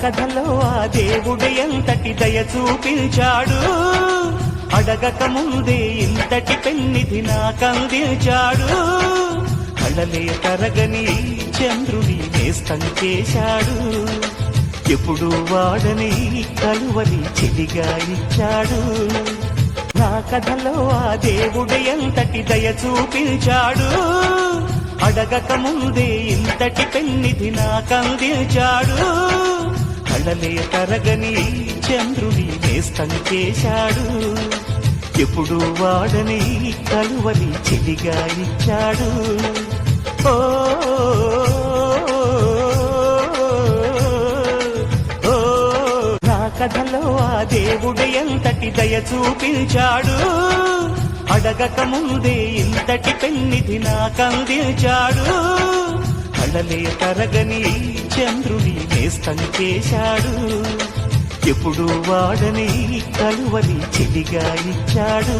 కథలో ఆ దేవుడు ఎంతటి దయ చూపించాడు, అడగక ముందే ఇంతటి పెన్నిధి నాకందించాడు. కళలే తరగని చంద్రుని నేస్తం చేశాడు, ఎప్పుడు వాడని కలువని చెలిగా ఇచ్చాడు. నా కథలో ఆ దేవుడు ఎంతటి దయ చూపించాడు, అడగక ముందే ఇంతటి పెన్నిధి నాకందించాడు. కళలే తరగని చంద్రుని నేస్తం చేశాడు, ఎప్పుడు వాడని కలువని చెలిగా ఇచ్చాడు. ఓ నా కథలో ఆ దేవుడు ఎంతటి దయ చూపించాడు, అడగక ముందే ఇంతటి పెన్నిధి నాకందించాడు. కళలే తరగని చంద్రుని నేస్తం చేశాడు, ఎప్పుడు వాడని కలువని చెలిగా ఇచ్చాడు.